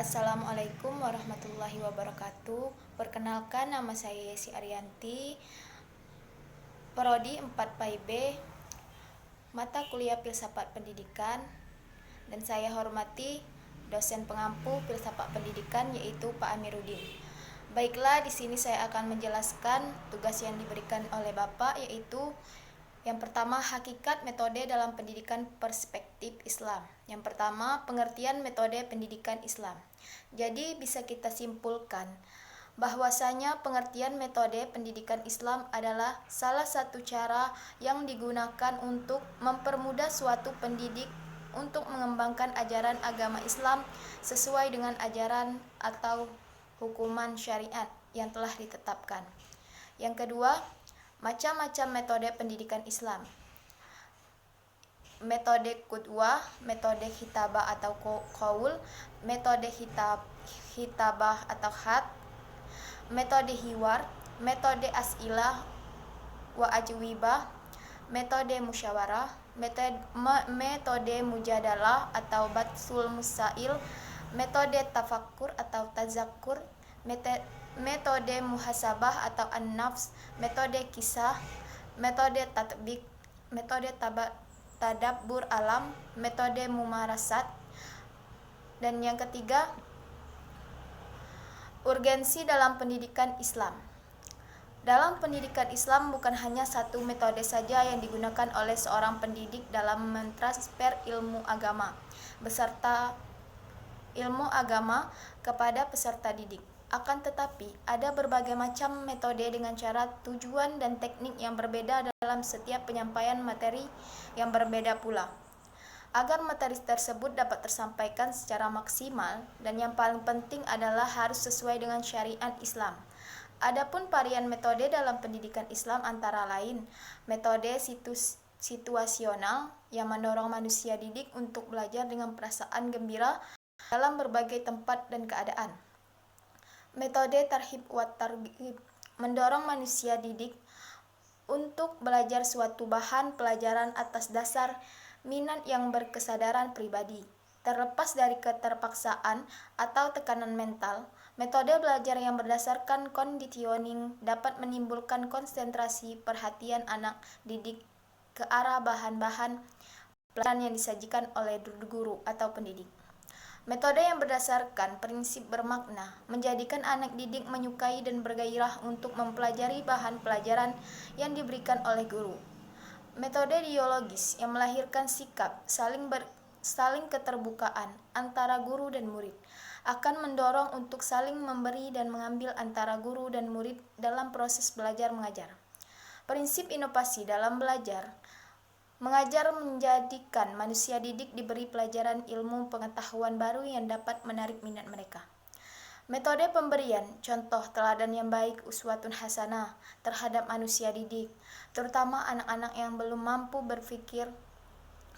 Assalamualaikum warahmatullahi wabarakatuh. Perkenalkan, nama saya Yesi Arianti, Prodi 4 PAIB, mata kuliah Filsafat Pendidikan, dan saya hormati dosen pengampu Filsafat Pendidikan yaitu Pak Amiruddin. Baiklah, di sini saya akan menjelaskan tugas yang diberikan oleh Bapak, yaitu yang pertama, hakikat metode dalam pendidikan perspektif Islam. Yang pertama, pengertian metode pendidikan Islam. Jadi bisa kita simpulkan bahwasanya pengertian metode pendidikan Islam adalah salah satu cara yang digunakan untuk mempermudah suatu pendidik untuk mengembangkan ajaran agama Islam sesuai dengan ajaran atau hukuman syariat yang telah ditetapkan. Yang kedua, macam-macam metode pendidikan Islam. Metode qudwah, metode hitabah atau qaul, metode hitabah atau khat, metode hiwar, metode as'ilah wa ajwibah, metode musyawarah, metode mujadalah atau batsul musail, metode tafakkur atau tazakkur, metode muhasabah atau an-nafs, metode kisah, metode tatbik, metode tadabbur alam, metode mumarasat. Dan yang ketiga, urgensi dalam pendidikan Islam. Dalam pendidikan Islam bukan hanya satu metode saja yang digunakan oleh seorang pendidik dalam mentransfer ilmu agama beserta ilmu agama kepada peserta didik. Akan tetapi, ada berbagai macam metode dengan cara, tujuan, dan teknik yang berbeda dalam setiap penyampaian materi yang berbeda pula. Agar materi tersebut dapat tersampaikan secara maksimal, dan yang paling penting adalah harus sesuai dengan syariat Islam. Adapun varian metode dalam pendidikan Islam antara lain, metode situasional yang mendorong manusia didik untuk belajar dengan perasaan gembira dalam berbagai tempat dan keadaan. Metode tarhib wa targhib mendorong manusia didik untuk belajar suatu bahan pelajaran atas dasar minat yang berkesadaran pribadi, terlepas dari keterpaksaan atau tekanan mental. Metode belajar yang berdasarkan conditioning dapat menimbulkan konsentrasi perhatian anak didik ke arah bahan-bahan pelajaran yang disajikan oleh guru atau pendidik. Metode yang berdasarkan prinsip bermakna menjadikan anak didik menyukai dan bergairah untuk mempelajari bahan pelajaran yang diberikan oleh guru. Metode dialogis yang melahirkan sikap saling keterbukaan antara guru dan murid akan mendorong untuk saling memberi dan mengambil antara guru dan murid dalam proses belajar mengajar. Prinsip inovasi dalam belajar mengajar menjadikan manusia didik diberi pelajaran ilmu pengetahuan baru yang dapat menarik minat mereka. Metode pemberian contoh teladan yang baik, uswatun hasanah, terhadap manusia didik, terutama anak-anak yang belum mampu berpikir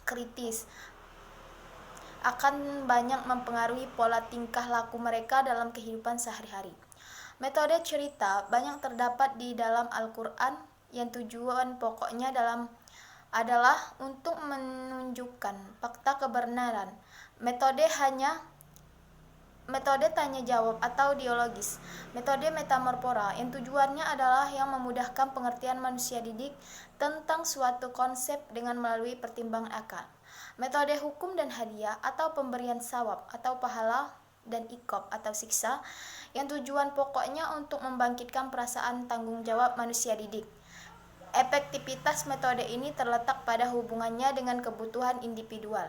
kritis, akan banyak mempengaruhi pola tingkah laku mereka dalam kehidupan sehari-hari. Metode cerita banyak terdapat di dalam Al-Quran yang tujuan pokoknya adalah untuk menunjukkan fakta kebenaran. Metode tanya jawab atau dialogis. Metode metamorfora yang tujuannya adalah yang memudahkan pengertian manusia didik tentang suatu konsep dengan melalui pertimbangan akal. Metode hukum dan hadiah atau pemberian sawab atau pahala dan iqab atau siksa yang tujuan pokoknya untuk membangkitkan perasaan tanggung jawab manusia didik. Efektivitas metode ini terletak pada hubungannya dengan kebutuhan individual.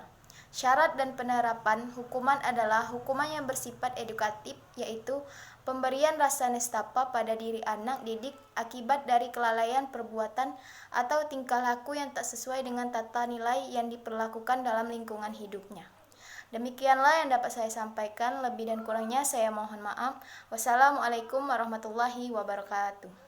Syarat dan penerapan hukuman adalah hukuman yang bersifat edukatif, yaitu pemberian rasa nestapa pada diri anak didik akibat dari kelalaian perbuatan atau tingkah laku yang tak sesuai dengan tata nilai yang diperlakukan dalam lingkungan hidupnya. Demikianlah yang dapat saya sampaikan, lebih dan kurangnya saya mohon maaf. Wassalamualaikum warahmatullahi wabarakatuh.